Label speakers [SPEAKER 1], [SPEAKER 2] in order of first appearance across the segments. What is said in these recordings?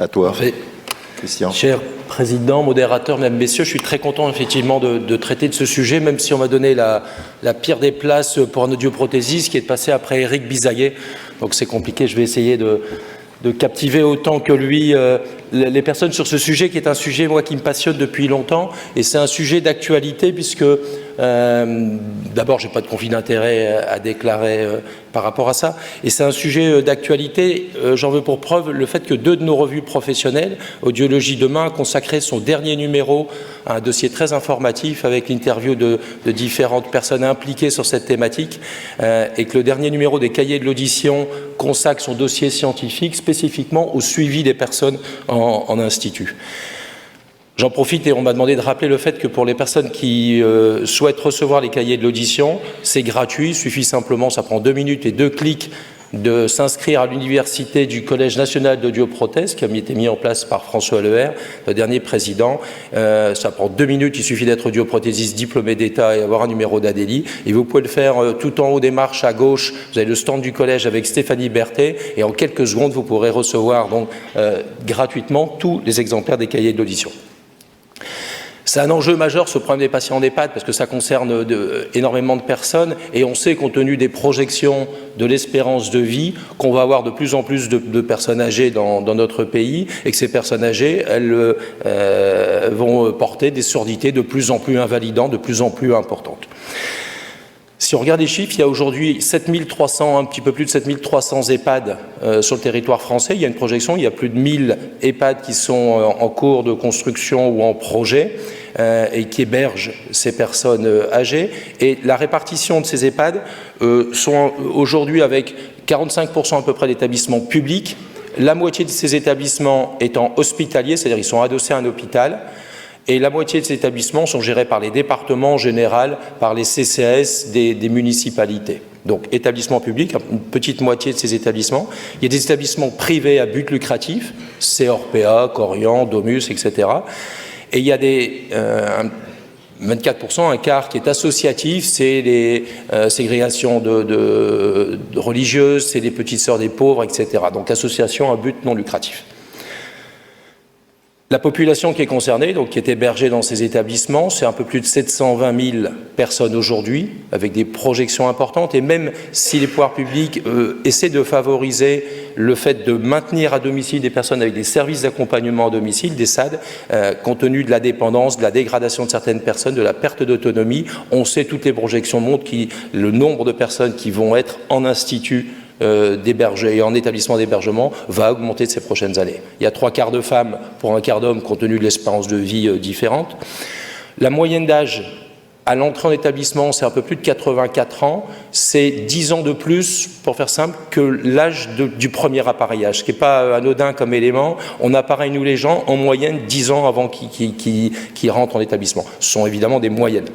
[SPEAKER 1] À toi,
[SPEAKER 2] Parfait.
[SPEAKER 1] Christian.
[SPEAKER 2] Cher président, modérateur, mesdames, messieurs, je suis très content effectivement de traiter de ce sujet, même si on m'a donné la pire des places pour un audioprothésiste qui est passé après Éric Bisaguet. Donc c'est compliqué, je vais essayer de captiver autant que lui les personnes sur ce sujet qui est un sujet, moi, qui me passionne depuis longtemps. Et c'est un sujet d'actualité puisque, d'abord, je n'ai pas de conflit d'intérêt à déclarer par rapport à ça. Et c'est un sujet d'actualité. J'en veux pour preuve le fait que 2 de nos revues professionnelles, Audiologie Demain, a consacré son dernier numéro à un dossier très informatif avec l'interview de différentes personnes impliquées sur cette thématique. Et que le dernier numéro des Cahiers de l'audition consacre son dossier scientifique spécifiquement au suivi des personnes en institut. J'en profite et on m'a demandé de rappeler le fait que pour les personnes qui souhaitent recevoir les cahiers de l'audition, c'est gratuit, il suffit simplement, ça prend 2 minutes et 2 clics, de s'inscrire à l'université du Collège national d'audioprothèse qui a été mis en place par François Leher, le dernier président. Ça prend 2 minutes, il suffit d'être audioprothésiste diplômé d'État et avoir un numéro d'ADELI. Et vous pouvez le faire tout en haut des marches à gauche. Vous avez le stand du collège avec Stéphanie Berthet et en quelques secondes, vous pourrez recevoir donc gratuitement tous les exemplaires des cahiers de l'audition. C'est un enjeu majeur, ce problème des patients en EHPAD, parce que ça concerne énormément de personnes, et on sait, compte tenu des projections de l'espérance de vie, qu'on va avoir de plus en plus de personnes âgées dans notre pays, et que ces personnes âgées, elles vont porter des surdités de plus en plus invalidantes, de plus en plus importantes. Si on regarde les chiffres, il y a aujourd'hui 7300, un petit peu plus de 7300 EHPAD sur le territoire français. Il y a une projection, il y a plus de 1000 EHPAD qui sont en cours de construction ou en projet et qui hébergent ces personnes âgées. Et la répartition de ces EHPAD sont aujourd'hui avec 45% à peu près d'établissements publics, la moitié de ces établissements étant hospitaliers, c'est-à-dire ils sont adossés à un hôpital, et la moitié de ces établissements sont gérés par les départements en général, par les CCAS des municipalités. Donc, établissements publics, une petite moitié de ces établissements. Il y a des établissements privés à but lucratif, CORPA, Corian, Domus, etc. Et il y a des 24%, un quart qui est associatif, c'est les ségrégations de religieuses, c'est les petites sœurs des pauvres, etc. Donc, associations à but non lucratif. La population qui est concernée, donc qui est hébergée dans ces établissements, c'est un peu plus de 720 000 personnes aujourd'hui, avec des projections importantes. Et même si les pouvoirs publics essaient de favoriser le fait de maintenir à domicile des personnes avec des services d'accompagnement à domicile, des SAD, compte tenu de la dépendance, de la dégradation de certaines personnes, de la perte d'autonomie, on sait, toutes les projections montrent que le nombre de personnes qui vont être en institut d'héberger et en établissement d'hébergement va augmenter de ces prochaines années. Il y a 3/4 de femmes pour 1/4 d'hommes compte tenu de l'espérance de vie différente. La moyenne d'âge à l'entrée en établissement, c'est un peu plus de 84 ans. C'est 10 ans de plus, pour faire simple, que l'âge du premier appareillage, ce qui n'est pas anodin comme élément. On appareille, nous les gens, en moyenne 10 ans avant qu'ils rentrent en établissement. Ce sont évidemment des moyennes.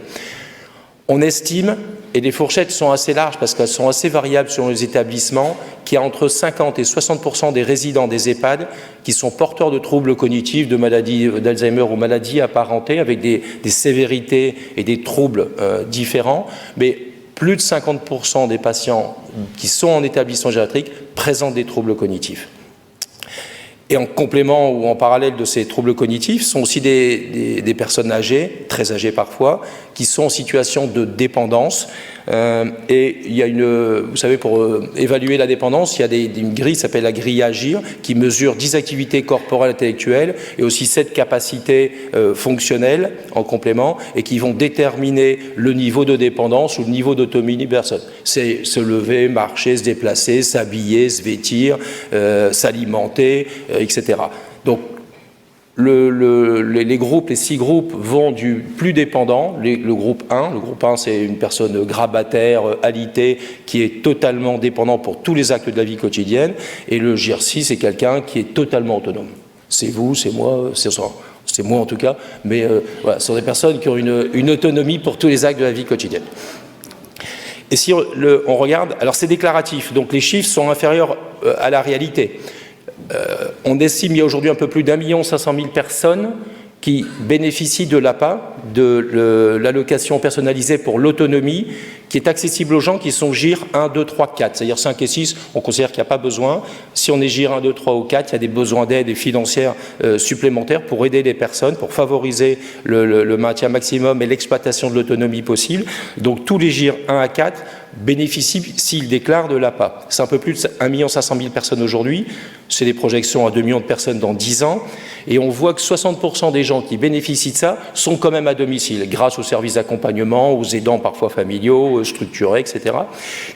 [SPEAKER 2] On estime, et les fourchettes sont assez larges parce qu'elles sont assez variables selon les établissements, qu'il y a entre 50 et 60% des résidents des EHPAD qui sont porteurs de troubles cognitifs, de maladies d'Alzheimer ou maladies apparentées avec des sévérités et des troubles différents, mais plus de 50% des patients qui sont en établissement gériatrique présentent des troubles cognitifs. Et en complément ou en parallèle de ces troubles cognitifs sont aussi des personnes âgées, très âgées parfois, qui sont en situation de dépendance. Et il y a vous savez, pour évaluer la dépendance, il y a une grille qui s'appelle la grille Agir, qui mesure 10 activités corporelles intellectuelles et aussi 7 capacités fonctionnelles en complément, et qui vont déterminer le niveau de dépendance ou le niveau d'autonomie des personnes. C'est se lever, marcher, se déplacer, s'habiller, se vêtir, s'alimenter, etc. Donc, les groupes, les 6 groupes vont du plus dépendant, le groupe 1. Le groupe 1, c'est une personne grabataire, alitée, qui est totalement dépendant pour tous les actes de la vie quotidienne. Et le GIR6, c'est quelqu'un qui est totalement autonome. C'est vous, c'est moi, c'est moi en tout cas, mais voilà, ce sont des personnes qui ont une autonomie pour tous les actes de la vie quotidienne. Et si on regarde, alors c'est déclaratif, donc les chiffres sont inférieurs à la réalité. On estime qu'il y a aujourd'hui un peu plus d'1 500 000 personnes qui bénéficient de l'APA, de l'allocation personnalisée pour l'autonomie, qui est accessible aux gens qui sont GIR 1, 2, 3, 4. C'est-à-dire 5 et 6, on considère qu'il n'y a pas besoin. Si on est GIR 1, 2, 3 ou 4, il y a des besoins d'aide financière supplémentaires pour aider les personnes, pour favoriser le maintien maximum et l'exploitation de l'autonomie possible. Donc tous les GIR 1 à 4 bénéficient s'ils déclarent de l'APA. C'est un peu plus de 1 500 000 personnes aujourd'hui. C'est des projections à 2 millions de personnes dans 10 ans. Et on voit que 60% des gens qui bénéficient de ça sont quand même à domicile, grâce aux services d'accompagnement, aux aidants parfois familiaux, structurés, etc.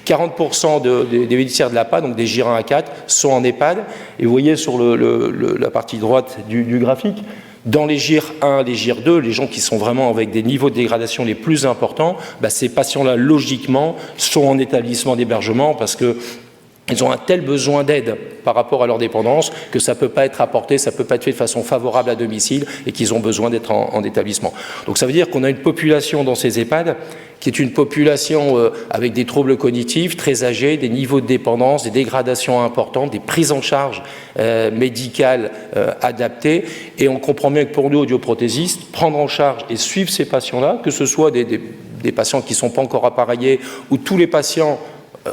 [SPEAKER 2] 40% des bénéficiaires de l'APA, donc des GIR 1 à 4, sont en EHPAD. Et vous voyez sur la partie droite du graphique, dans les GIR 1, les GIR 2, les gens qui sont vraiment avec des niveaux de dégradation les plus importants, ces patients-là, logiquement, sont en établissement d'hébergement parce que ils ont un tel besoin d'aide par rapport à leur dépendance que ça ne peut pas être apporté, ça ne peut pas être fait de façon favorable à domicile et qu'ils ont besoin d'être en établissement. Donc ça veut dire qu'on a une population dans ces EHPAD qui est une population avec des troubles cognitifs, très âgés, des niveaux de dépendance, des dégradations importantes, des prises en charge médicales adaptées. Et on comprend bien que pour nous, audioprothésistes, prendre en charge et suivre ces patients-là, que ce soit des patients qui ne sont pas encore appareillés ou tous les patients,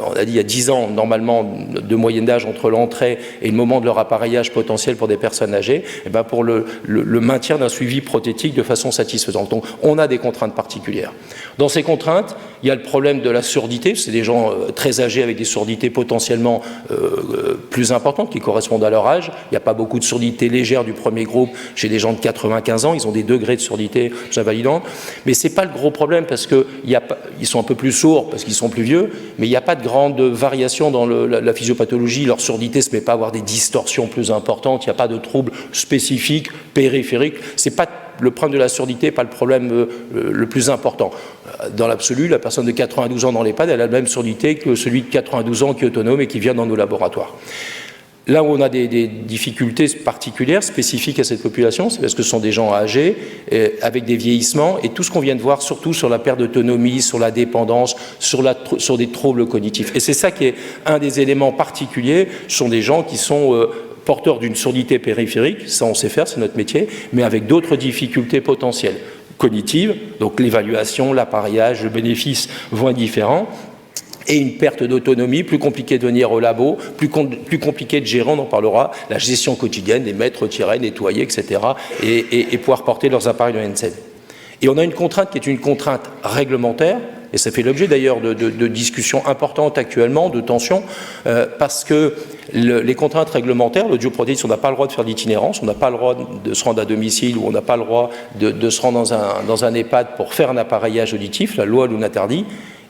[SPEAKER 2] on a dit il y a 10 ans, normalement, de moyenne d'âge entre l'entrée et le moment de leur appareillage potentiel pour des personnes âgées, et pour le maintien d'un suivi prothétique de façon satisfaisante. Donc, on a des contraintes particulières. Dans ces contraintes, il y a le problème de la surdité. C'est des gens très âgés avec des surdités potentiellement plus importantes qui correspondent à leur âge. Il n'y a pas beaucoup de surdité légère du premier groupe chez des gens de 95 ans. Ils ont des degrés de surdité invalidantes. Mais ce n'est pas le gros problème parce qu'ils sont un peu plus sourds parce qu'ils sont plus vieux, mais il n'y a pas de grande variation dans la physiopathologie. Leur surdité ne se met pas à avoir des distorsions plus importantes. Il n'y a pas de troubles spécifiques, périphériques. C'est pas le problème de la surdité n'est pas le problème le plus important. Dans l'absolu, la personne de 92 ans dans l'EHPAD, elle a la même surdité que celui de 92 ans qui est autonome et qui vient dans nos laboratoires. Là où on a des difficultés particulières, spécifiques à cette population, c'est parce que ce sont des gens âgés, avec des vieillissements, et tout ce qu'on vient de voir, surtout sur la perte d'autonomie, sur la dépendance, sur des troubles cognitifs. Et c'est ça qui est un des éléments particuliers, ce sont des gens qui sont porteurs d'une surdité périphérique, ça on sait faire, c'est notre métier, mais avec d'autres difficultés potentielles cognitives, donc l'évaluation, l'appareillage, le bénéfice vont être différents, et une perte d'autonomie, plus compliqué de venir au labo, plus compliqué de gérer, on en parlera, la gestion quotidienne, les mettre, retirer, nettoyer, etc., et pouvoir porter leurs appareils de NSAID. Et on a une contrainte qui est une contrainte réglementaire, et ça fait l'objet d'ailleurs de discussions importantes actuellement, de tensions, parce que les contraintes réglementaires, l'audioprothésiste, on n'a pas le droit de faire d'itinérance, on n'a pas le droit de se rendre à domicile ou on n'a pas le droit de se rendre dans un EHPAD pour faire un appareillage auditif, la loi nous l'interdit,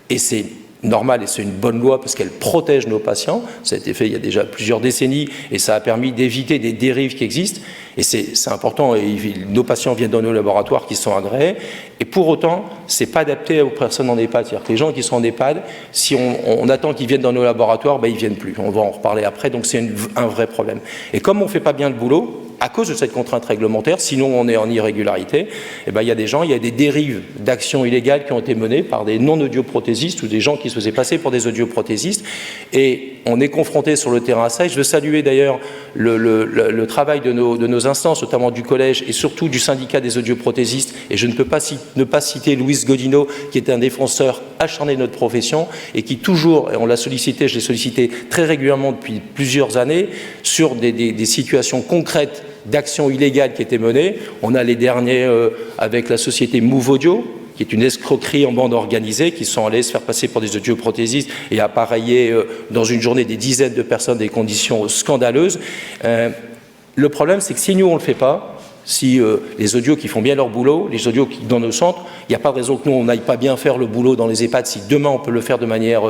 [SPEAKER 2] et c'est normal et c'est une bonne loi parce qu'elle protège nos patients. Ça a été fait il y a déjà plusieurs décennies et ça a permis d'éviter des dérives qui existent. Et c'est important. Et nos patients viennent dans nos laboratoires qui sont agréés. Et pour autant, ce n'est pas adapté aux personnes en EHPAD. C'est-à-dire que les gens qui sont en EHPAD, si on attend qu'ils viennent dans nos laboratoires, ils ne viennent plus. On va en reparler après. Donc c'est un vrai problème. Et comme on ne fait pas bien le boulot, à cause de cette contrainte réglementaire, sinon on est en irrégularité, il y a des dérives d'actions illégales qui ont été menées par des non-audioprothésistes ou des gens qui se faisaient passer pour des audioprothésistes. Et on est confronté sur le terrain à ça. Et je veux saluer d'ailleurs le travail de nos instances, notamment du collège et surtout du syndicat des audioprothésistes. Et je ne peux pas ne pas citer Louis Godino, qui est un défenseur acharné de notre profession et qui toujours, et on l'a sollicité, je l'ai sollicité très régulièrement depuis plusieurs années, sur des situations concrètes d'actions illégales qui étaient menées. On a les derniers avec la société Move Audio, qui est une escroquerie en bande organisée, qui sont allés se faire passer pour des audioprothésistes et appareiller dans une journée des dizaines de personnes, des conditions scandaleuses. Le problème, c'est que si nous, on ne le fait pas, si les audios qui font bien leur boulot, les audios qui dans nos centres, il n'y a pas de raison que nous, on n'aille pas bien faire le boulot dans les EHPAD. Si demain, on peut le faire de manière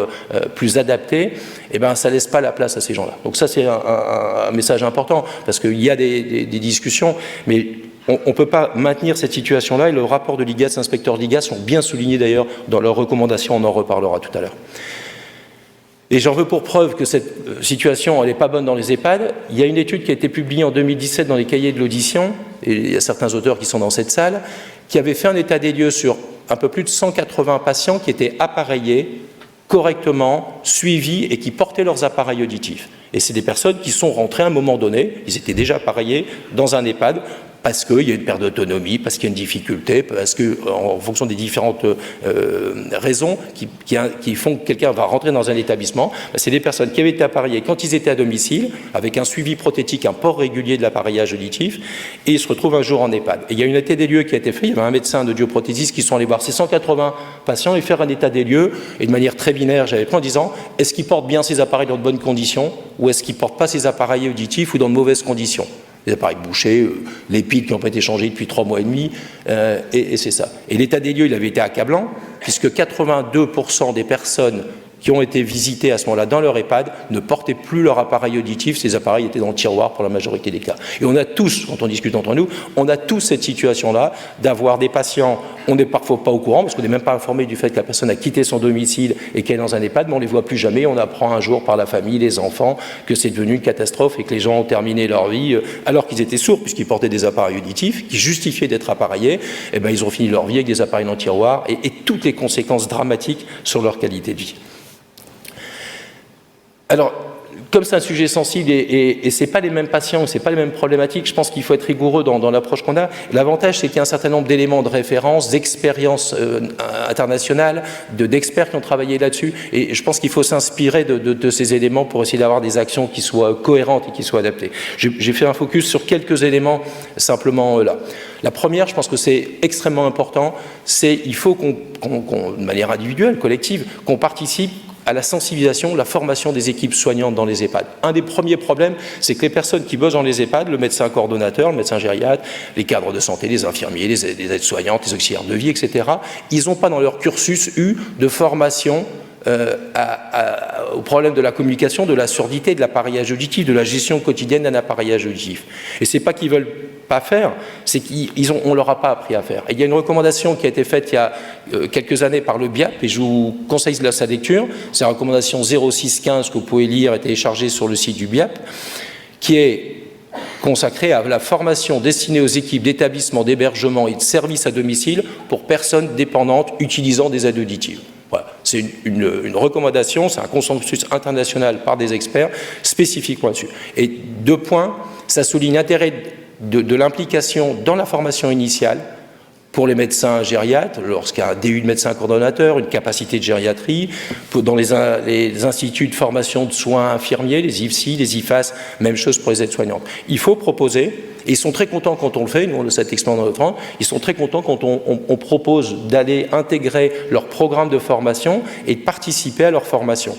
[SPEAKER 2] plus adaptée, ça ne laisse pas la place à ces gens-là. Donc ça, c'est un message important, parce qu'il y a des discussions, mais on ne peut pas maintenir cette situation-là, et le rapport de l'IGAS, l'inspecteur d'IGAS, ont bien souligné d'ailleurs dans leurs recommandations, on en reparlera tout à l'heure. Et j'en veux pour preuve que cette situation, elle n'est pas bonne dans les EHPAD. Il y a une étude qui a été publiée en 2017 dans les cahiers de l'audition, et il y a certains auteurs qui sont dans cette salle, qui avait fait un état des lieux sur un peu plus de 180 patients qui étaient appareillés, correctement, suivis et qui portaient leurs appareils auditifs. Et c'est des personnes qui sont rentrées à un moment donné, ils étaient déjà appareillés dans un EHPAD, parce qu'il y a une perte d'autonomie, parce qu'il y a une difficulté, parce que, en fonction des différentes raisons qui font que quelqu'un va rentrer dans un établissement, c'est des personnes qui avaient été appareillées quand ils étaient à domicile, avec un suivi prothétique, un port régulier de l'appareillage auditif, et ils se retrouvent un jour en EHPAD. Et il y a une état des lieux qui a été fait, il y avait un médecin d'audioprothésiste qui sont allés voir ces 180 patients et faire un état des lieux, et de manière très binaire, j'avais pris en disant, est-ce qu'ils portent bien ces appareils dans de bonnes conditions, ou est-ce qu'ils ne portent pas ces appareils auditifs ou dans de mauvaises conditions? Les appareils bouchés, les piles qui n'ont pas été changées depuis 3 mois et demi, et c'est ça. Et l'état des lieux, il avait été accablant, puisque 82% des personnes qui ont été visitées à ce moment-là dans leur EHPAD ne portaient plus leur appareil auditif, ces appareils étaient dans le tiroir pour la majorité des cas. Et on a tous, quand on discute entre nous, on a tous cette situation-là d'avoir des patients, on n'est parfois pas au courant, parce qu'on n'est même pas informé du fait que la personne a quitté son domicile et qu'elle est dans un EHPAD, mais on ne les voit plus jamais, on apprend un jour par la famille, les enfants, que c'est devenu une catastrophe et que les gens ont terminé leur vie, alors qu'ils étaient sourds, puisqu'ils portaient des appareils auditifs, qui justifiaient d'être appareillés, et ben ils ont fini leur vie avec des appareils dans le tiroir, et toutes les conséquences dramatiques sur leur qualité de vie. Alors, comme c'est un sujet sensible et ce n'est pas les mêmes patients, ce n'est pas les mêmes problématiques, je pense qu'il faut être rigoureux dans l'approche qu'on a. L'avantage, c'est qu'il y a un certain nombre d'éléments de référence, d'expériences internationales, d'experts qui ont travaillé là-dessus, et je pense qu'il faut s'inspirer de ces éléments pour essayer d'avoir des actions qui soient cohérentes et qui soient adaptées. J'ai fait un focus sur quelques éléments simplement là. La première, je pense que c'est extrêmement important, c'est il faut de manière individuelle, collective, qu'on participe à la sensibilisation, la formation des équipes soignantes dans les EHPAD. Un des premiers problèmes, c'est que les personnes qui bossent dans les EHPAD, le médecin coordonnateur, le médecin gériatre, les cadres de santé, les infirmiers, les aides-soignantes, les auxiliaires de vie, etc., ils n'ont pas dans leur cursus eu de formation au problème de la communication, de la surdité, de l'appareillage auditif, de la gestion quotidienne d'un appareillage auditif. Et c'est pas qu'ils veulent pas faire, c'est qu'on ne leur a pas appris à faire. Et il y a une recommandation qui a été faite il y a quelques années par le BIAP, et je vous conseille sa lecture, c'est la recommandation 0615 que vous pouvez lire et télécharger sur le site du BIAP, qui est consacrée à la formation destinée aux équipes d'établissements d'hébergement et de services à domicile pour personnes dépendantes utilisant des aides auditives. Voilà. C'est une recommandation, c'est un consensus international par des experts spécifiquement là-dessus. Et 2 points, ça souligne l'intérêt de l'implication dans la formation initiale pour les médecins gériatres, lorsqu'il y a un DU de médecin coordonnateur, une capacité de gériatrie, dans les instituts de formation de soins infirmiers, les IFSI, les IFAS, même chose pour les aides-soignantes. Il faut proposer, et ils sont très contents quand on le fait, nous on le sait expérience dans notre rang, ils sont très contents quand on propose d'aller intégrer leur programme de formation et de participer à leur formation.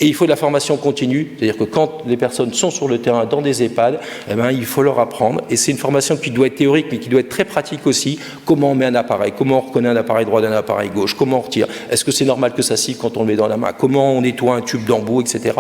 [SPEAKER 2] Et il faut de la formation continue, c'est-à-dire que quand les personnes sont sur le terrain dans des EHPAD, eh bien, il faut leur apprendre. Et c'est une formation qui doit être théorique, mais qui doit être très pratique aussi. Comment on met un appareil, comment on reconnaît un appareil droit d'un appareil gauche, comment on retire, est-ce que c'est normal que ça siffle quand on le met dans la main, comment on nettoie un tube d'embout, etc.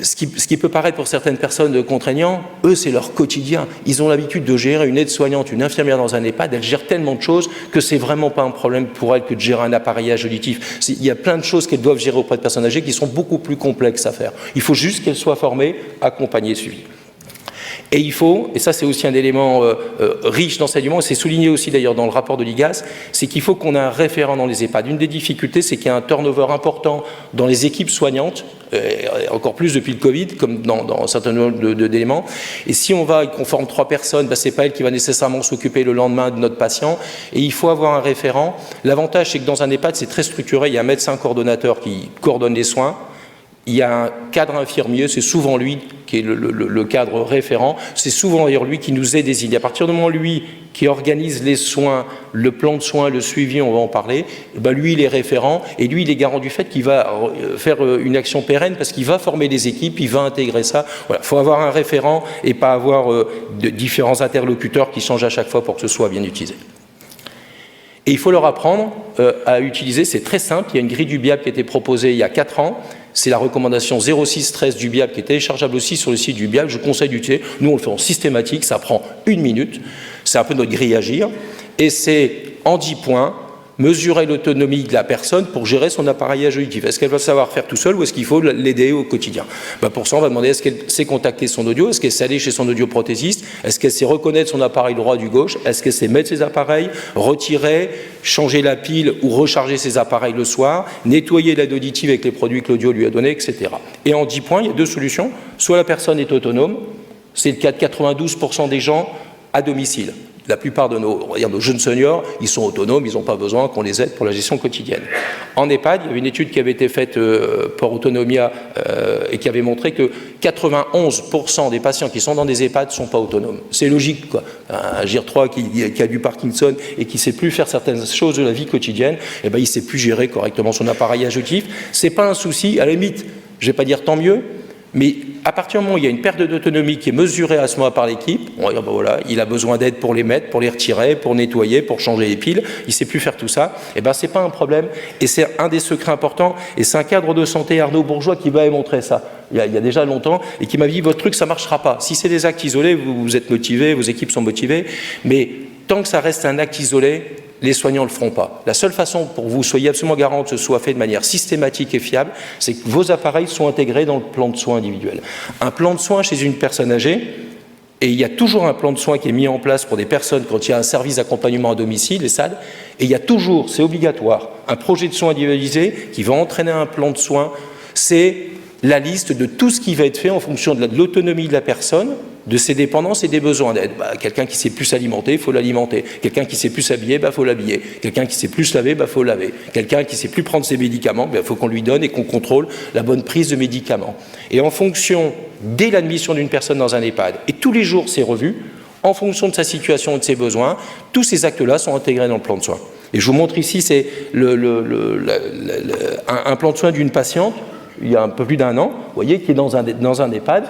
[SPEAKER 2] Ce qui peut paraître pour certaines personnes contraignant, eux, c'est leur quotidien. Ils ont l'habitude de gérer une aide-soignante, une infirmière dans un EHPAD, elle gère tellement de choses que c'est vraiment pas un problème pour elle que de gérer un appareillage auditif. Il y a plein de choses qu'elles doivent gérer auprès de personnes âgées qui sont beaucoup plus complexes à faire. Il faut juste qu'elles soient formées, accompagnées, suivies. Et il faut, et ça c'est aussi un élément riche d'enseignement, et c'est souligné aussi d'ailleurs dans le rapport de l'IGAS, c'est qu'il faut qu'on ait un référent dans les EHPAD. Une des difficultés, c'est qu'il y a un turnover important dans les équipes soignantes, encore plus depuis le Covid, comme dans un certain nombre d'éléments. Et si on va et qu'on forme 3 personnes, ben, c'est pas elle qui va nécessairement s'occuper le lendemain de notre patient. Et il faut avoir un référent. L'avantage, c'est que dans un EHPAD, c'est très structuré. Il y a un médecin coordonnateur qui coordonne les soins. Il y a un cadre infirmier, c'est souvent lui qui est le cadre référent, c'est souvent d'ailleurs lui qui nous est désigné. À partir du moment où lui qui organise les soins, le plan de soins, le suivi, on va en parler, ben lui il est référent et lui il est garant du fait qu'il va faire une action pérenne parce qu'il va former les équipes, il va intégrer ça. Voilà, il faut avoir un référent et pas avoir de différents interlocuteurs qui changent à chaque fois pour que ce soit bien utilisé. Et il faut leur apprendre à utiliser, c'est très simple, il y a une grille du BIAP qui a été proposée il y a 4 ans, c'est la recommandation 0613 du BIAP qui est téléchargeable aussi sur le site du BIAP, je conseille d'utiliser, nous on le fait en systématique, ça prend 1 minute, c'est un peu notre grille agir, et c'est en 10 points, mesurer l'autonomie de la personne pour gérer son appareillage auditif. Est-ce qu'elle va savoir faire tout seul ou est-ce qu'il faut l'aider au quotidien? Ben pour ça, on va demander est-ce qu'elle sait contacter son audio, est-ce qu'elle sait aller chez son audioprothésiste, est-ce qu'elle sait reconnaître son appareil droit du gauche, est-ce qu'elle sait mettre ses appareils, retirer, changer la pile ou recharger ses appareils le soir, nettoyer l'aide auditive avec les produits que l'audio lui a donnés, etc. Et en 10 points, il y a 2 solutions. Soit la personne est autonome, C'est le cas de 92% des gens à domicile. La plupart de nos jeunes seniors, ils sont autonomes, ils n'ont pas besoin qu'on les aide pour la gestion quotidienne. En EHPAD, il y avait une étude qui avait été faite par Autonomia et qui avait montré que 91% des patients qui sont dans des EHPAD ne sont pas autonomes. C'est logique, quoi. Un GIR3 qui a du Parkinson et qui ne sait plus faire certaines choses de la vie quotidienne, eh ben, il ne sait plus gérer correctement son appareillage auditif. Ce n'est pas un souci, à la limite, je ne vais pas dire tant mieux, mais à partir du moment où il y a une perte d'autonomie qui est mesurée à ce moment par l'équipe, on va dire, ben voilà, il a besoin d'aide pour les mettre, pour les retirer, pour nettoyer, pour changer les piles, il ne sait plus faire tout ça, et ben c'est pas un problème, et c'est un des secrets importants, et c'est un cadre de santé, Arnaud Bourgeois, qui m'a montré ça, il y a déjà longtemps, et qui m'a dit, votre truc, ça ne marchera pas. Si c'est des actes isolés, vous êtes motivés, vos équipes sont motivées, mais tant que ça reste un acte isolé, les soignants ne le feront pas. La seule façon pour que vous soyez absolument garant que ce soit fait de manière systématique et fiable, c'est que vos appareils sont intégrés dans le plan de soins individuel. Un plan de soins chez une personne âgée, et il y a toujours un plan de soins qui est mis en place pour des personnes quand il y a un service d'accompagnement à domicile, les SAD, et il y a toujours, c'est obligatoire, un projet de soins individualisé qui va entraîner un plan de soins. C'est la liste de tout ce qui va être fait en fonction de l'autonomie de la personne, de ses dépendances et des besoins d'aide. Quelqu'un qui sait plus s'alimenter, il faut l'alimenter. Quelqu'un qui sait plus s'habiller, il faut l'habiller. Quelqu'un qui sait plus se laver, il faut laver. Quelqu'un qui sait plus prendre ses médicaments, il faut qu'on lui donne et qu'on contrôle la bonne prise de médicaments. Et en fonction, dès l'admission d'une personne dans un EHPAD, et tous les jours c'est revu, en fonction de sa situation et de ses besoins, tous ces actes-là sont intégrés dans le plan de soins. Et je vous montre ici, c'est un plan de soins d'une patiente, il y a un peu plus d'1 an, vous voyez, qui est dans un EHPAD,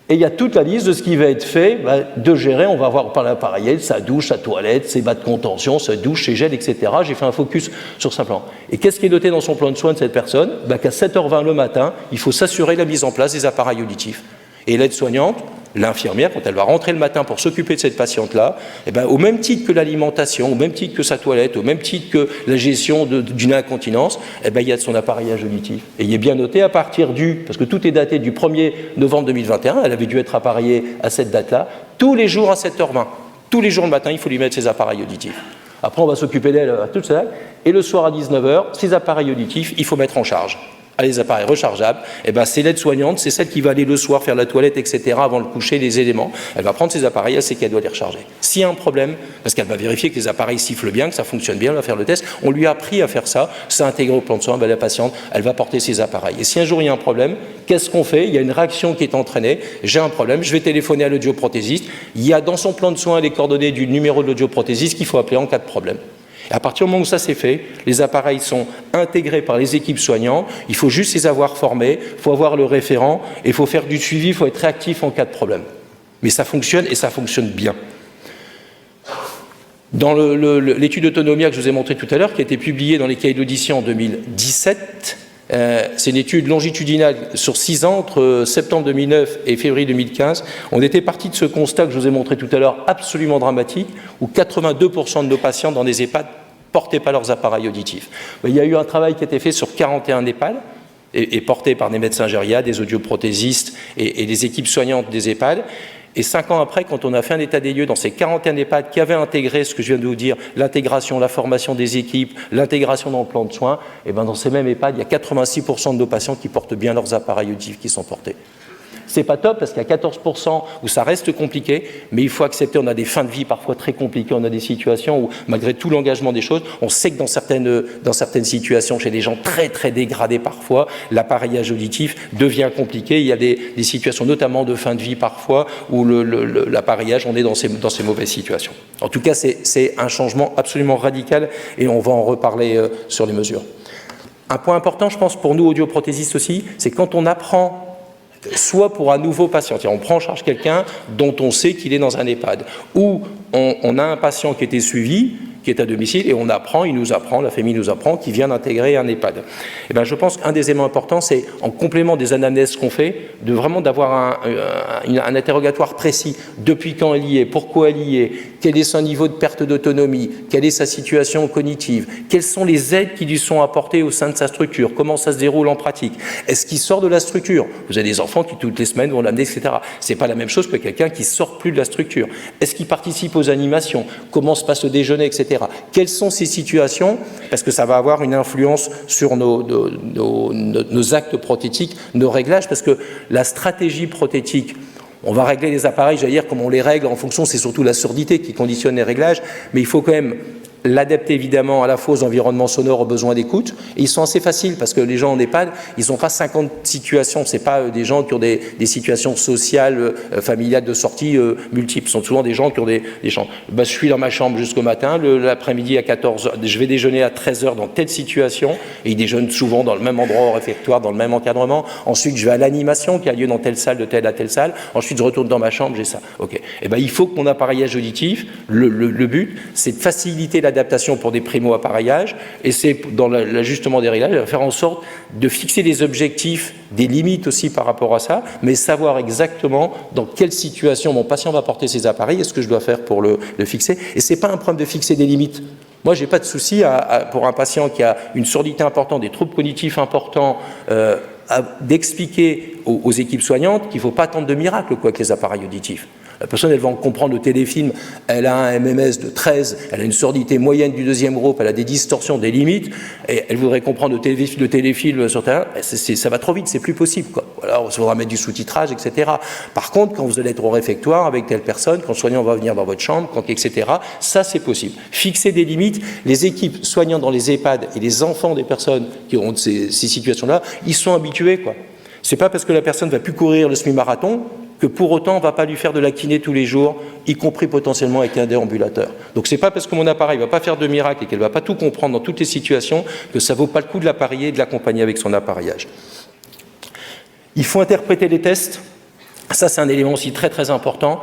[SPEAKER 2] et il y a toute la liste de ce qui va être fait, de gérer, on va voir par l'appareil, sa douche, sa toilette, ses bas de contention, sa douche, ses gels, etc. J'ai fait un focus sur ce plan. Et qu'est-ce qui est noté dans son plan de soins de cette personne? Qu'à 7h20 le matin, il faut s'assurer de la mise en place des appareils auditifs. Et l'aide-soignante, l'infirmière, quand elle va rentrer le matin pour s'occuper de cette patiente-là, au même titre que l'alimentation, au même titre que sa toilette, au même titre que la gestion d'une incontinence, il y a de son appareillage auditif. Et il est bien noté à partir parce que tout est daté du 1er novembre 2021, elle avait dû être appareillée à cette date-là, tous les jours à 7h20. Tous les jours le matin, il faut lui mettre ses appareils auditifs. Après, on va s'occuper d'elle à toute ça. Et le soir à 19h, ces appareils auditifs, il faut mettre en charge. Les appareils rechargeables, c'est l'aide-soignante, c'est celle qui va aller le soir faire la toilette, etc., avant le coucher, les éléments. Elle va prendre ses appareils, elle sait qu'elle doit les recharger. S'il y a un problème, parce qu'elle va vérifier que les appareils sifflent bien, que ça fonctionne bien, elle va faire le test, on lui a appris à faire ça, c'est intégré au plan de soins, la patiente, elle va porter ses appareils. Et si un jour il y a un problème, qu'est-ce qu'on fait? Il y a une réaction qui est entraînée, j'ai un problème, je vais téléphoner à l'audioprothésiste, il y a dans son plan de soins les coordonnées du numéro de l'audioprothésiste qu'il faut appeler en cas de problème. Et à partir du moment où ça c'est fait, les appareils sont intégrés par les équipes soignantes, il faut juste les avoir formés, il faut avoir le référent, et il faut faire du suivi, il faut être réactif en cas de problème. Mais ça fonctionne et ça fonctionne bien. Dans l'étude Autonomia que je vous ai montrée tout à l'heure, qui a été publiée dans les cahiers d'audition en 2017, c'est une étude longitudinale sur 6 ans, entre septembre 2009 et février 2015. On était parti de ce constat que je vous ai montré tout à l'heure, absolument dramatique, où 82% de nos patients dans des EHPAD ne portaient pas leurs appareils auditifs. Il y a eu un travail qui a été fait sur 41 EHPAD, et porté par des médecins gériatres, des audioprothésistes et des équipes soignantes des EHPAD. Et 5 ans après, quand on a fait un état des lieux dans ces 41 EHPAD qui avaient intégré ce que je viens de vous dire, l'intégration, la formation des équipes, l'intégration dans le plan de soins, et dans ces mêmes EHPAD, il y a 86% de nos patients qui portent bien leurs appareils auditifs qui sont portés. C'est pas top parce qu'il y a 14% où ça reste compliqué, mais il faut accepter, on a des fins de vie parfois très compliquées, on a des situations où, malgré tout l'engagement des choses, on sait que dans certaines situations, chez des gens très très dégradés parfois, l'appareillage auditif devient compliqué. Il y a des situations notamment de fin de vie parfois où l'appareillage, on est dans ces mauvaises situations. En tout cas, c'est un changement absolument radical et on va en reparler sur les mesures. Un point important, je pense, pour nous audioprothésistes aussi, c'est quand on apprend soit pour un nouveau patient, on prend en charge quelqu'un dont on sait qu'il est dans un EHPAD, ou on a un patient qui était suivi, qui est à domicile, et il nous apprend, la famille nous apprend, qu'il vient d'intégrer un EHPAD. Et je pense qu'un des éléments importants, c'est, en complément des anamnèses qu'on fait, de vraiment d'avoir un interrogatoire précis. Depuis quand elle y est, pourquoi elle y est, quel est son niveau de perte d'autonomie, quelle est sa situation cognitive, quelles sont les aides qui lui sont apportées au sein de sa structure, comment ça se déroule en pratique, est-ce qu'il sort de la structure? Vous avez des enfants qui toutes les semaines vont l'amener, etc. C'est pas la même chose que quelqu'un qui sort plus de la structure. Est-ce qu'il participe aux animations? Comment se passe le déjeuner, etc. Quelles sont ces situations? Parce que ça va avoir une influence sur nos actes prothétiques, nos réglages, parce que la stratégie prothétique, On va régler les appareils, j'allais dire, comme on les règle en fonction, c'est surtout la surdité qui conditionne les réglages, mais il faut quand même l'adapter évidemment à la fois aux environnements sonores, aux besoins d'écoute. Et ils sont assez faciles parce que les gens en EHPAD, ils n'ont pas 50 situations. C'est pas des gens qui ont des situations sociales, familiales de sortie multiples. Ce sont souvent des gens qui ont des gens. Je suis dans ma chambre jusqu'au matin, l'après-midi à 14h, je vais déjeuner à 13h dans telle situation, et ils déjeunent souvent dans le même endroit au réfectoire, dans le même encadrement. Ensuite, je vais à l'animation qui a lieu dans telle salle, de telle à telle salle. Ensuite, je retourne dans ma chambre, j'ai ça. Ok. Et il faut que mon appareillage auditif, le but, c'est de faciliter l'adaptation pour des primo-appareillages, et c'est dans l'ajustement des réglages, faire en sorte de fixer des objectifs, des limites aussi par rapport à ça, mais savoir exactement dans quelle situation mon patient va porter ses appareils et ce que je dois faire pour le fixer. Et ce n'est pas un problème de fixer des limites. Moi, je n'ai pas de souci pour un patient qui a une surdité importante, des troubles cognitifs importants, d'expliquer aux équipes soignantes qu'il ne faut pas attendre de miracle avec les appareils auditifs. La personne, elle va en comprendre le téléfilm, elle a un MMS de 13, elle a une surdité moyenne du deuxième groupe, elle a des distorsions, des limites, et elle voudrait comprendre le téléfilm sur terrain, ça va trop vite, c'est plus possible, quoi. Voilà, il faudra mettre du sous-titrage, etc. Par contre, quand vous allez être au réfectoire avec telle personne, quand le soignant va venir dans votre chambre, etc., ça c'est possible. Fixer des limites, les équipes soignantes dans les EHPAD et les enfants des personnes qui ont ces situations-là, ils sont habitués, quoi. C'est pas parce que la personne ne va plus courir le semi-marathon que pour autant on ne va pas lui faire de la kiné tous les jours, y compris potentiellement avec un déambulateur. Donc c'est pas parce que mon appareil ne va pas faire de miracle et qu'elle ne va pas tout comprendre dans toutes les situations que ça ne vaut pas le coup de l'appareiller et de l'accompagner avec son appareillage. Il faut interpréter les tests. Ça, c'est un élément aussi très très important.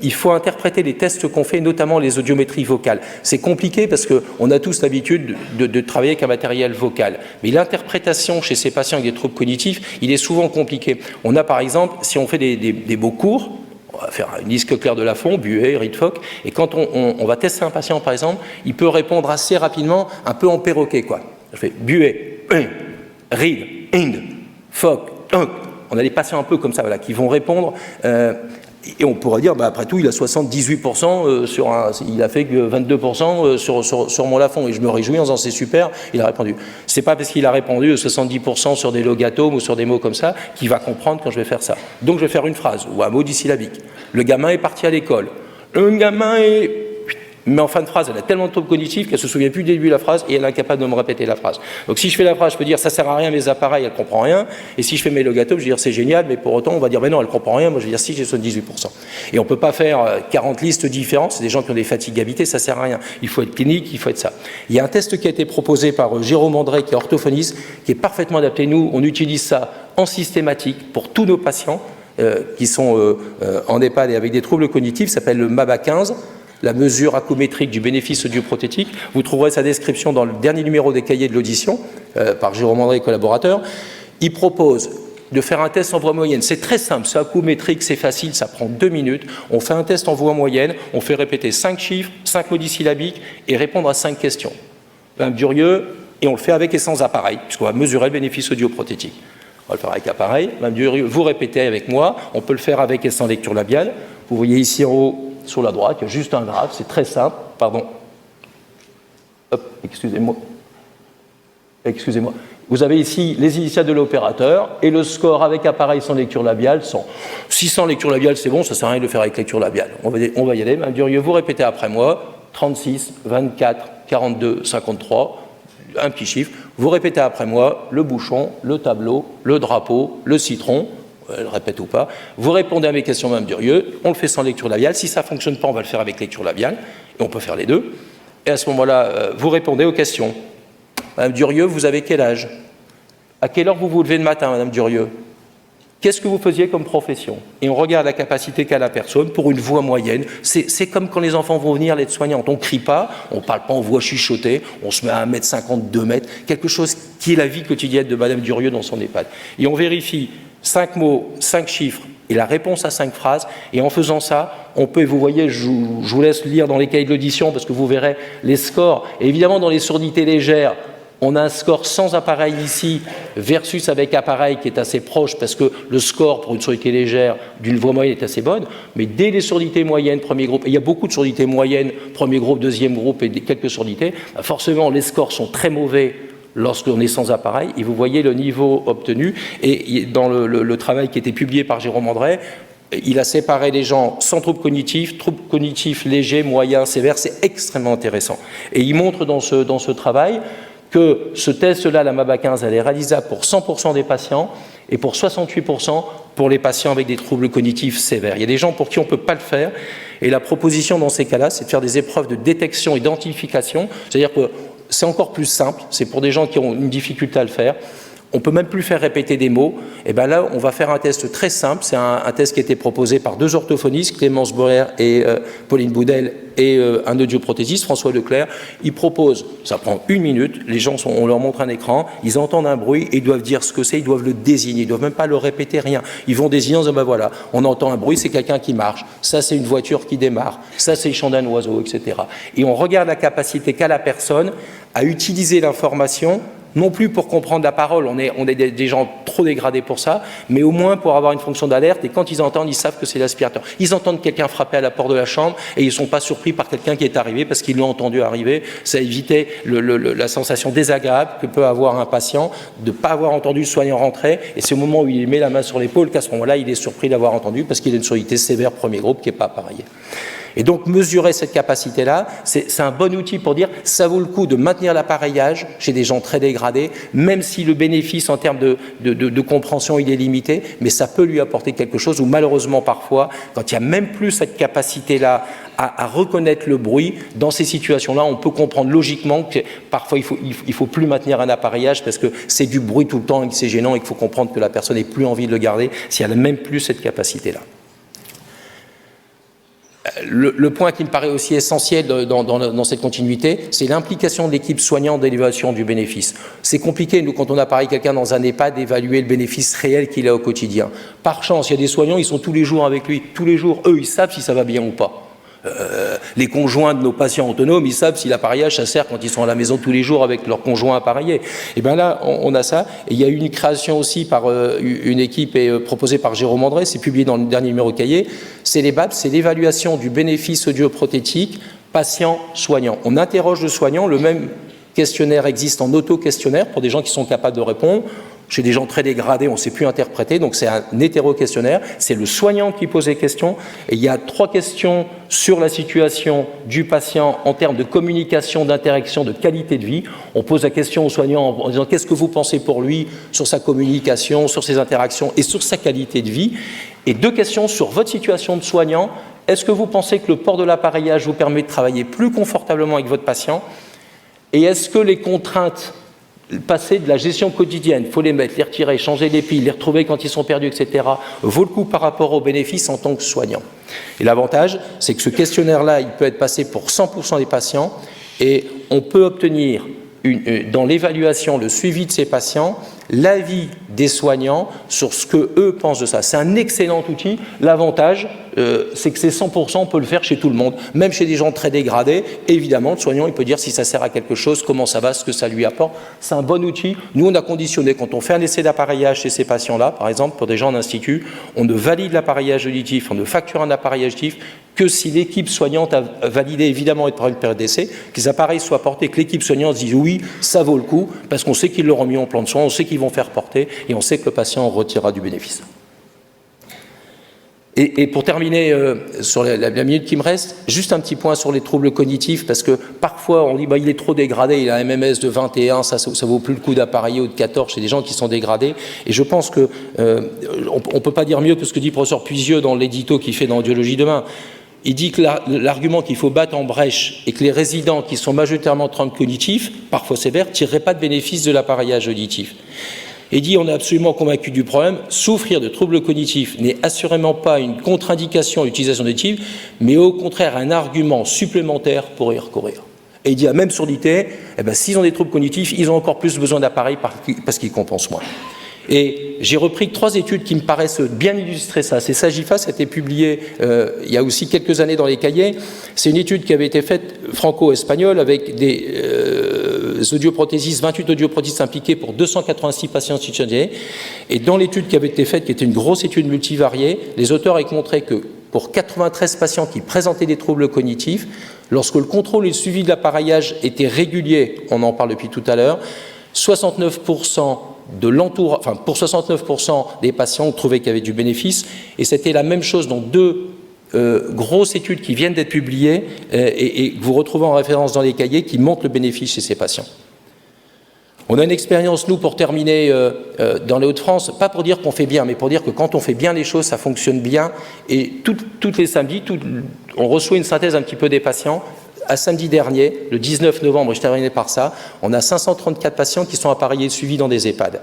[SPEAKER 2] Il faut interpréter les tests qu'on fait, notamment les audiométries vocales. C'est compliqué parce qu'on a tous l'habitude de travailler avec un matériel vocal. Mais l'interprétation chez ces patients avec des troubles cognitifs, il est souvent compliqué. On a par exemple, si on fait des mots courts, on va faire une liste claire de Lafont, Buet, Ritfock, et quand on va tester un patient par exemple, il peut répondre assez rapidement, un peu en perroquet, quoi. Je fais Buet, Reed, Ind, Fock, on a des patients un peu comme ça, voilà, qui vont répondre, et on pourrait dire, après tout, il a 78% il a fait que 22% sur mon Lafont, et je me réjouis en disant, c'est super, il a répondu. C'est pas parce qu'il a répondu 70% sur des logatomes ou sur des mots comme ça qu'il va comprendre quand je vais faire ça. Donc je vais faire une phrase, ou un mot dissyllabique. Le gamin est parti à l'école. Le gamin est... Mais en fin de phrase, elle a tellement de troubles cognitifs qu'elle ne se souvient plus du début de la phrase et elle est incapable de me répéter la phrase. Donc si je fais la phrase, je peux dire ça sert à rien mes appareils, elle ne comprend rien. Et si je fais mes logatomes, je vais dire c'est génial, mais pour autant on va dire mais non, elle ne comprend rien. Moi je vais dire si j'ai 78%. Et on ne peut pas faire 40 listes différentes, c'est des gens qui ont des fatigabilités, ça ne sert à rien. Il faut être clinique, il faut être ça. Il y a un test qui a été proposé par Jérôme André, qui est orthophoniste, qui est parfaitement adapté. Nous, on utilise ça en systématique pour tous nos patients qui sont en EHPAD et avec des troubles cognitifs, ça s'appelle le MABA 15. La mesure acométrique du bénéfice audioprothétique. Vous trouverez sa description dans le dernier numéro des cahiers de l'audition par Jérôme André et collaborateurs. Il propose de faire un test en voix moyenne. C'est très simple, c'est acométrique, c'est facile, ça prend 2 minutes. On fait un test en voix moyenne, on fait répéter 5 chiffres, 5 mots dissyllabiques et répondre à 5 questions. Un Durieux, et on le fait avec et sans appareil, puisqu'on va mesurer le bénéfice audioprothétique. On va le faire avec appareil. Mme Durieux, vous répétez avec moi. On peut le faire avec et sans lecture labiale. Vous voyez ici en haut, sur la droite, il y a juste un graphe, c'est très simple. Pardon. Hop, excusez-moi. Excusez-moi. Vous avez ici les initiales de l'opérateur et le score avec appareil sans lecture labiale, sans. Si sans lecture labiale, c'est bon, ça ne sert à rien de le faire avec lecture labiale. On va y aller. Mme Durieux, vous répétez après moi. 36, 24, 42, 53. Un petit chiffre. Vous répétez après moi le bouchon, le tableau, le drapeau, le citron. Elle répète ou pas, vous répondez à mes questions, Mme Durieux, on le fait sans lecture labiale, si ça ne fonctionne pas, on va le faire avec lecture labiale, et on peut faire les deux, et à ce moment-là, vous répondez aux questions. Mme Durieux, vous avez quel âge? À quelle heure vous vous levez le matin, Mme Durieux? Qu'est-ce que vous faisiez comme profession? Et on regarde la capacité qu'a la personne pour une voix moyenne. C'est comme quand les enfants vont venir, l'aide-soignante. On ne crie pas, on ne parle pas en voix chuchotée, on se met à 1m50, 2 mètres, quelque chose qui est la vie quotidienne de Mme Durieux dans son EHPAD. Et on vérifie 5 mots, 5 chiffres et la réponse à 5 phrases. Et en faisant ça, on peut, vous voyez, je vous laisse lire dans les cahiers de l'audition parce que vous verrez les scores. Et évidemment, dans les sourdités légères, on a un score sans appareil ici versus avec appareil qui est assez proche parce que le score pour une surdité légère d'une voix moyenne est assez bonne. Mais dès les surdités moyennes, premier groupe, et il y a beaucoup de surdités moyennes, premier groupe, deuxième groupe et quelques surdités, forcément les scores sont très mauvais lorsqu'on est sans appareil, et vous voyez le niveau obtenu, et dans le travail qui a été publié par Jérôme André, Il a séparé les gens sans troubles cognitifs légers, moyens, sévères, c'est extrêmement intéressant. Et il montre dans ce travail que ce test-là, la MABA-15, elle est réalisable pour 100% des patients et pour 68% pour les patients avec des troubles cognitifs sévères. Il y a des gens pour qui on ne peut pas le faire, et la proposition dans ces cas-là, c'est de faire des épreuves de détection et d'identification, c'est-à-dire que c'est encore plus simple, c'est pour des gens qui ont une difficulté à le faire. On ne peut même plus faire répéter des mots. Et bien là, on va faire un test très simple. C'est un test qui a été proposé par 2 orthophonistes, Clémence Boer et Pauline Boudel, et un audioprothésiste, François Leclerc. Ils proposent, ça prend 1 minute, les gens on leur montre un écran, ils entendent un bruit et ils doivent dire ce que c'est, ils doivent le désigner, ils ne doivent même pas le répéter, rien. Ils vont désigner en disant, ben voilà, on entend un bruit, c'est quelqu'un qui marche, ça c'est une voiture qui démarre, ça c'est le chant d'un oiseau, etc. Et on regarde la capacité qu'a la personne à utiliser l'information, non plus pour comprendre la parole, on est des gens trop dégradés pour ça, mais au moins pour avoir une fonction d'alerte, et quand ils entendent, ils savent que c'est l'aspirateur. Ils entendent quelqu'un frapper à la porte de la chambre, et ils ne sont pas surpris par quelqu'un qui est arrivé, parce qu'ils l'ont entendu arriver. Ça évitait la sensation désagréable que peut avoir un patient de ne pas avoir entendu le soignant rentrer, et c'est au moment où il met la main sur l'épaule qu'à ce moment-là, il est surpris d'avoir entendu, parce qu'il a une surdité sévère premier groupe qui n'est pas appareillée. Et donc, mesurer cette capacité-là, c'est un bon outil pour dire ça vaut le coup de maintenir l'appareillage chez des gens très dégradés, même si le bénéfice en termes de compréhension il est limité, mais ça peut lui apporter quelque chose, ou malheureusement parfois, quand il n'y a même plus cette capacité-là à reconnaître le bruit, dans ces situations-là, on peut comprendre logiquement que parfois il faut plus maintenir un appareillage parce que c'est du bruit tout le temps et que c'est gênant et qu'il faut comprendre que la personne n'ait plus envie de le garder si elle n'a même plus cette capacité-là. Le point qui me paraît aussi essentiel dans cette continuité, c'est l'implication de l'équipe soignante d'évaluation du bénéfice. C'est compliqué, nous, quand on appareille quelqu'un dans un EHPAD, d'évaluer le bénéfice réel qu'il a au quotidien. Par chance, il y a des soignants, ils sont tous les jours avec lui. Tous les jours, eux, ils savent si ça va bien ou pas. Les conjoints de nos patients autonomes, ils savent si l'appareillage, ça sert quand ils sont à la maison tous les jours avec leur conjoint appareillé. Et bien là, on a ça. Et il y a eu une création aussi par une équipe proposée par Jérôme André, c'est publié dans le dernier numéro cahier. C'est les BAP, c'est l'évaluation du bénéfice audioprothétique patient-soignant. On interroge le soignant, le même questionnaire existe en auto-questionnaire pour des gens qui sont capables de répondre. Chez des gens très dégradés, on ne sait plus interpréter, donc c'est un hétéro-questionnaire. C'est le soignant qui pose les questions. Et il y a 3 questions sur la situation du patient en termes de communication, d'interaction, de qualité de vie. On pose la question au soignant en disant qu'est-ce que vous pensez pour lui sur sa communication, sur ses interactions et sur sa qualité de vie. Et 2 questions sur votre situation de soignant. Est-ce que vous pensez que le port de l'appareillage vous permet de travailler plus confortablement avec votre patient? Et est-ce que les contraintes passer de la gestion quotidienne, il faut les mettre, les retirer, changer les piles, les retrouver quand ils sont perdus, etc., vaut le coup par rapport aux bénéfices en tant que soignant. Et l'avantage, c'est que ce questionnaire-là, il peut être passé pour 100% des patients et on peut obtenir dans l'évaluation, le suivi de ces patients, l'avis des soignants sur ce qu'eux pensent de ça. C'est un excellent outil. L'avantage, c'est que c'est 100%, on peut le faire chez tout le monde, même chez des gens très dégradés. Évidemment, le soignant, il peut dire si ça sert à quelque chose, comment ça va, ce que ça lui apporte. C'est un bon outil. Nous, on a conditionné, quand on fait un essai d'appareillage chez ces patients-là, par exemple, pour des gens en institut, on ne valide l'appareillage auditif, on ne facture un appareillage auditif que si l'équipe soignante a validé, évidemment, et par une période d'essai, que les appareils soient portés, que l'équipe soignante dise oui, ça vaut le coup, parce qu'on sait qu'ils l'auront mis en plan de soins, on sait qu'ils vont faire porter, et on sait que le patient en retirera du bénéfice. Et pour terminer, sur la minute qui me reste, juste un petit point sur les troubles cognitifs, parce que parfois on dit bah, il est trop dégradé, il a un MMS de 21, ça vaut plus le coup d'appareiller, ou de 14 chez des gens qui sont dégradés. Et je pense que on peut pas dire mieux que ce que dit le professeur Puisieux dans l'édito qu'il fait dans Audiologie demain. Il dit que l'argument qu'il faut battre en brèche et que les résidents qui sont majoritairement troubles cognitifs, parfois sévères, ne tireraient pas de bénéfice de l'appareillage auditif. Et dit on est absolument convaincu du problème, souffrir de troubles cognitifs n'est assurément pas une contre-indication à l'utilisation d'auditifs, mais au contraire un argument supplémentaire pour y recourir. Et il dit à même surdité, eh ben, s'ils ont des troubles cognitifs, ils ont encore plus besoin d'appareils parce qu'ils compensent moins. Et j'ai repris 3 études qui me paraissent bien illustrer ça. C'est Sagifa, ça a été publié il y a aussi quelques années dans les cahiers. C'est une étude qui avait été faite franco-espagnole avec des audioprothésistes, 28 audioprothésistes impliqués pour 286 patients institutionnels. Et dans l'étude qui avait été faite, qui était une grosse étude multivariée, les auteurs avaient montré que pour 93 patients qui présentaient des troubles cognitifs, lorsque le contrôle et le suivi de l'appareillage étaient réguliers, on en parle depuis tout à l'heure, 69% enfin pour 69% des patients, on trouvait qu'il y avait du bénéfice, et c'était la même chose dans deux grosses études qui viennent d'être publiées et que vous retrouvez en référence dans les cahiers qui montrent le bénéfice chez ces patients. On a une expérience, nous, pour terminer, dans les Hauts-de-France, pas pour dire qu'on fait bien, mais pour dire que quand on fait bien les choses, ça fonctionne bien. Et tous les samedis, on reçoit une synthèse un petit peu des patients. À samedi dernier, le 19 novembre, je terminais par ça, on a 534 patients qui sont appareillés et suivis dans des EHPAD.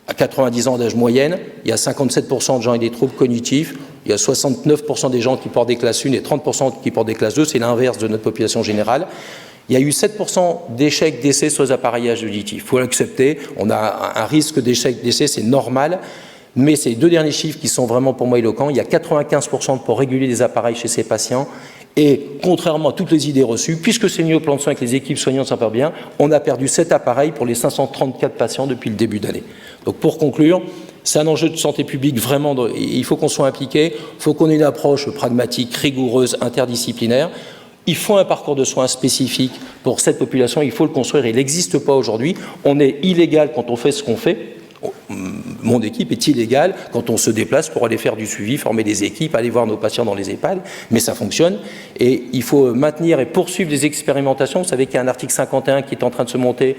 [SPEAKER 2] À 90 ans d'âge moyenne, il y a 57% de gens avec des troubles cognitifs, il y a 69% des gens qui portent des classes 1 et 30% qui portent des classes 2, c'est l'inverse de notre population générale. Il y a eu 7% d'échecs d'essais sur les appareillages auditifs. Il faut l'accepter, on a un risque d'échec d'essai, c'est normal, mais ces deux derniers chiffres qui sont vraiment pour moi éloquents, il y a 95% de port régulier des appareils chez ces patients, et contrairement à toutes les idées reçues, puisque c'est mis au plan de soins que les équipes soignantes s'en parlent bien, on a perdu 7 appareils pour les 534 patients depuis le début d'année. Donc pour conclure, c'est un enjeu de santé publique vraiment, il faut qu'on soit impliqué, il faut qu'on ait une approche pragmatique, rigoureuse, interdisciplinaire. Il faut un parcours de soins spécifique pour cette population, il faut le construire, il n'existe pas aujourd'hui. On est illégal quand on fait ce qu'on fait. Mon équipe est illégale quand on se déplace pour aller faire du suivi, former des équipes, aller voir nos patients dans les EHPAD, mais ça fonctionne. Et il faut maintenir et poursuivre des expérimentations. Vous savez qu'il y a un article 51 qui est en train de se monter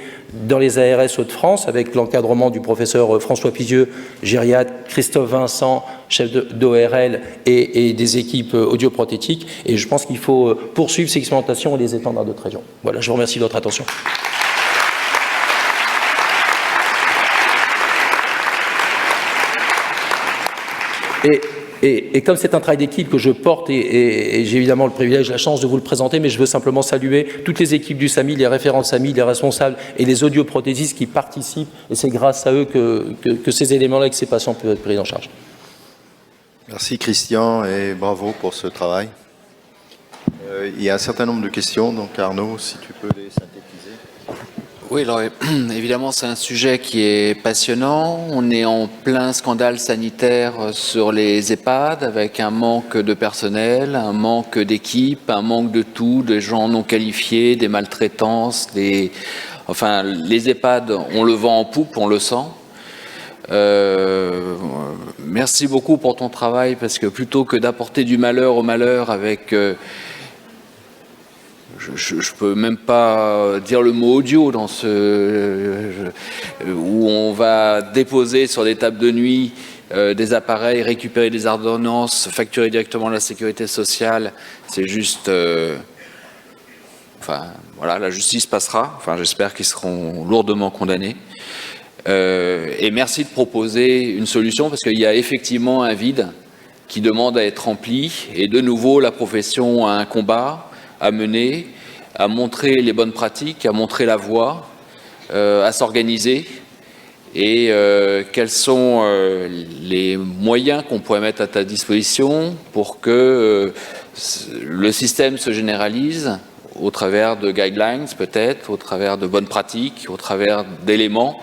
[SPEAKER 2] dans les ARS Hauts-de-France avec l'encadrement du professeur François Pizieux, gériatre, Christophe Vincent, chef d'ORL et des équipes audioprothétiques. Et je pense qu'il faut poursuivre ces expérimentations et les étendre à d'autres régions. Voilà, je vous remercie de votre attention. Et comme c'est un travail d'équipe que je porte, et j'ai évidemment le privilège, la chance de vous le présenter, mais je veux simplement saluer toutes les équipes du SAMI, les référents SAMI, les responsables et les audioprothésistes qui participent, et c'est grâce à eux que ces éléments-là et que ces patients peuvent être pris en charge.
[SPEAKER 1] Merci Christian et bravo pour ce travail. Il y a un certain nombre de questions, donc Arnaud, si tu peux les synthétiser.
[SPEAKER 3] Oui, alors évidemment, c'est un sujet qui est passionnant. On est en plein scandale sanitaire sur les EHPAD avec un manque de personnel, un manque d'équipe, un manque de tout, de gens non qualifiés, des maltraitances, enfin, les EHPAD, on le vend en poupe, on le sent. Merci beaucoup pour ton travail parce que plutôt que d'apporter du malheur au malheur avec... Je ne peux même pas dire le mot audio dans où on va déposer sur des tables de nuit des appareils, récupérer des ordonnances, facturer directement la sécurité sociale. C'est juste... enfin, voilà, la justice passera. Enfin, j'espère qu'ils seront lourdement condamnés. Et merci de proposer une solution parce qu'il y a effectivement un vide qui demande à être rempli. Et de nouveau, la profession a un combat à mener, à montrer les bonnes pratiques, à montrer la voie, à s'organiser et quels sont les moyens qu'on pourrait mettre à ta disposition pour que le système se généralise au travers de guidelines peut-être, au travers de bonnes pratiques, au travers d'éléments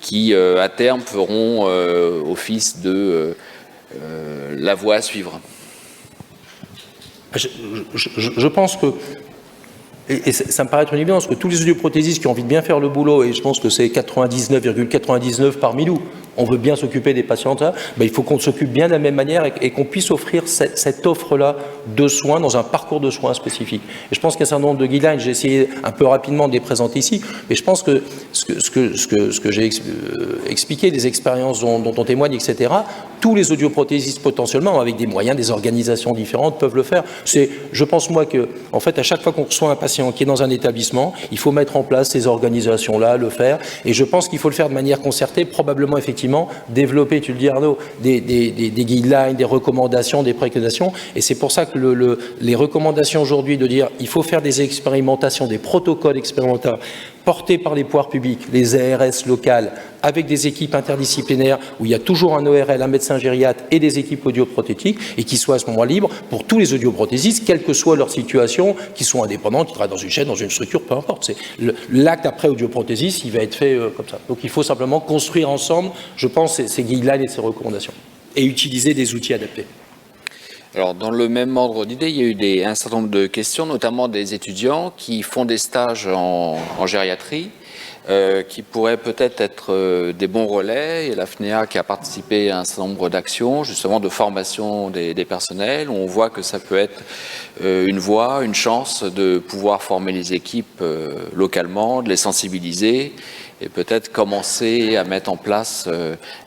[SPEAKER 3] qui à terme feront office de la voie à suivre.
[SPEAKER 2] Je pense que, et ça me paraît être une évidence, que tous les audioprothésistes qui ont envie de bien faire le boulot, et je pense que c'est 99,99 parmi nous, on veut bien s'occuper des patients, ben il faut qu'on s'occupe bien de la même manière et qu'on puisse offrir cette offre-là de soins dans un parcours de soins spécifique. Et je pense qu'il y a un certain nombre de guidelines, j'ai essayé un peu rapidement de les présenter ici, mais je pense que ce que j'ai expliqué, des expériences dont on témoigne, etc., tous les audioprothésistes potentiellement, avec des moyens, des organisations différentes, peuvent le faire. Je pense moi que, en fait, à chaque fois qu'on reçoit un patient qui est dans un établissement, il faut mettre en place ces organisations-là, le faire, et je pense qu'il faut le faire de manière concertée, probablement effectivement développer, tu le dis Arnaud, des guidelines, des recommandations, des préconisations, et c'est pour ça que les recommandations aujourd'hui de dire il faut faire des expérimentations, des protocoles expérimentaires portés par les pouvoirs publics, les ARS locales, avec des équipes interdisciplinaires où il y a toujours un ORL, un médecin gériatre et des équipes audioprothétiques et qui soient à ce moment libre pour tous les audioprothésistes, quelle que soit leur situation, qui sont indépendants, qui travaillent dans une chaîne, dans une structure, peu importe. L'acte après audioprothésiste, il va être fait comme ça. Donc il faut simplement construire ensemble, je pense, ces guidelines et ces recommandations et utiliser des outils adaptés.
[SPEAKER 3] Alors, dans le même ordre d'idée, il y a eu un certain nombre de questions, notamment des étudiants qui font des stages en gériatrie, qui pourraient peut-être être des bons relais. Et la FNEA qui a participé à un certain nombre d'actions, justement de formation des personnels, où on voit que ça peut être une voie, une chance de pouvoir former les équipes localement, de les sensibiliser et peut-être commencer à mettre en place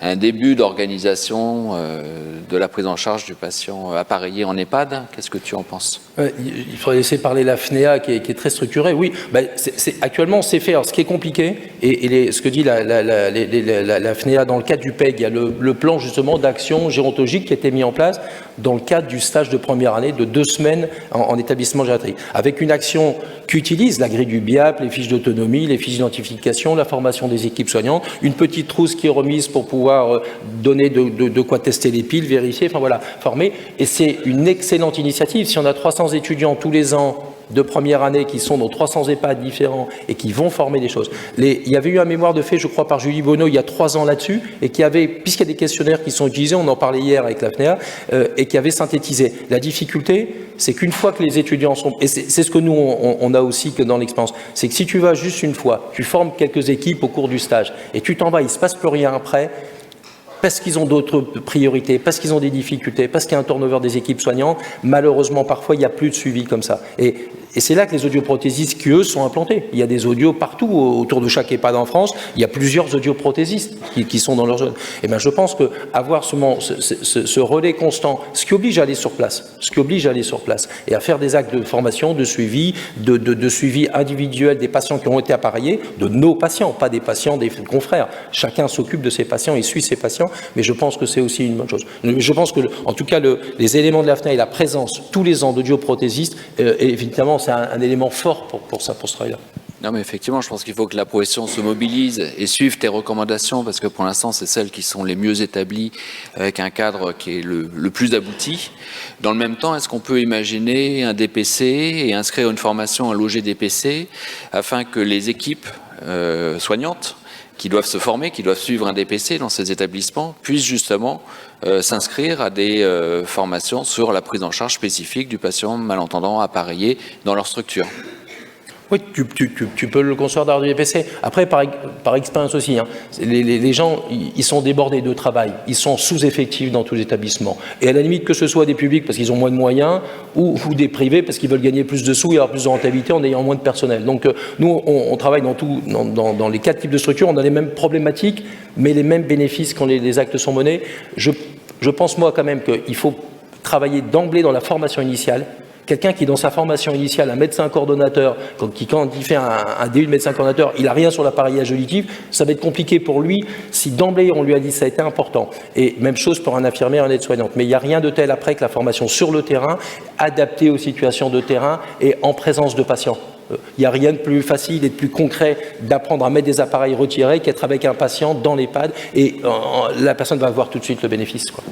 [SPEAKER 3] un début d'organisation de la prise en charge du patient appareillé en EHPAD. Qu'est-ce que tu en penses ?
[SPEAKER 2] Il faudrait laisser parler la FNEA qui est très structurée. Oui, actuellement c'est fait. Alors, ce qui est compliqué, et ce que dit la FNEA dans le cadre du PEG, il y a le plan justement d'action gérontologique qui a été mis en place dans le cadre du stage de première année de 2 semaines en établissement gériatrique, avec une action qu'utilise la grille du BIAP, les fiches d'autonomie, les fiches d'identification, la formation des équipes soignantes, une petite trousse qui est remise pour pouvoir donner de quoi tester les piles, vérifier, enfin voilà, former. Et c'est une excellente initiative. Si on a 300 étudiants tous les ans de première année qui sont dans 300 EHPAD différents et qui vont former des choses. Il y avait eu un mémoire de fait, je crois, par Julie Bonneau il y a 3 ans là-dessus, et qui avait, puisqu'il y a des questionnaires qui sont utilisés, on en parlait hier avec la FNEA, et qui avait synthétisé. La difficulté, c'est qu'une fois que les étudiants sont... Et c'est ce que nous, on a aussi que dans l'expérience, c'est que si tu vas juste une fois, tu formes quelques équipes au cours du stage, et tu t'en vas, il ne se passe plus rien après, parce qu'ils ont d'autres priorités, parce qu'ils ont des difficultés, parce qu'il y a un turnover des équipes soignantes, malheureusement, parfois, il n'y a plus de suivi comme ça. Et c'est là que les audioprothésistes, qui eux, sont implantés. Il y a des audios partout, autour de chaque EHPAD en France, il y a plusieurs audioprothésistes qui sont dans leur zone. Et bien, je pense qu'avoir ce relais constant, ce qui oblige à aller sur place, et à faire des actes de formation, de suivi, de suivi individuel des patients qui ont été appareillés, de nos patients, pas des patients des confrères. Chacun s'occupe de ses patients et suit ses patients, mais je pense que c'est aussi une bonne chose. Je pense que, en tout cas, les éléments de la FNEA et la présence tous les ans d'audioprothésistes, évidemment, c'est un élément fort pour ce travail-là.
[SPEAKER 3] Non, mais effectivement, je pense qu'il faut que la profession se mobilise et suive tes recommandations, parce que pour l'instant, c'est celles qui sont les mieux établies, avec un cadre qui est le plus abouti. Dans le même temps, est-ce qu'on peut imaginer un DPC et inscrire une formation à loger DPC, afin que les équipes soignantes qui doivent se former, qui doivent suivre un DPC dans ces établissements, puissent justement s'inscrire à des formations sur la prise en charge spécifique du patient malentendant appareillé dans leur structure?
[SPEAKER 2] Oui, tu peux le concevoir dans le DPC. Après, par expérience aussi, hein, les gens, ils sont débordés de travail, ils sont sous-effectifs dans tous les établissements. Et à la limite, que ce soit des publics parce qu'ils ont moins de moyens, ou des privés parce qu'ils veulent gagner plus de sous et avoir plus de rentabilité en ayant moins de personnel. Donc nous, on travaille dans les 4 types de structures, on a les mêmes problématiques, mais les mêmes bénéfices quand les actes sont menés. Je pense, moi, quand même, qu'il faut travailler d'emblée dans la formation initiale. Quelqu'un qui, dans sa formation initiale, un médecin coordonnateur, quand il fait un DU de médecin coordonnateur, il n'a rien sur l'appareillage auditif, ça va être compliqué pour lui si d'emblée on lui a dit que ça a été important. Et même chose pour un infirmier, un aide-soignante. Mais il n'y a rien de tel après que la formation sur le terrain, adaptée aux situations de terrain et en présence de patients. Il n'y a rien de plus facile et de plus concret d'apprendre à mettre des appareils retirés qu'être avec un patient dans l'EHPAD, et la personne va voir tout de suite le bénéfice, quoi.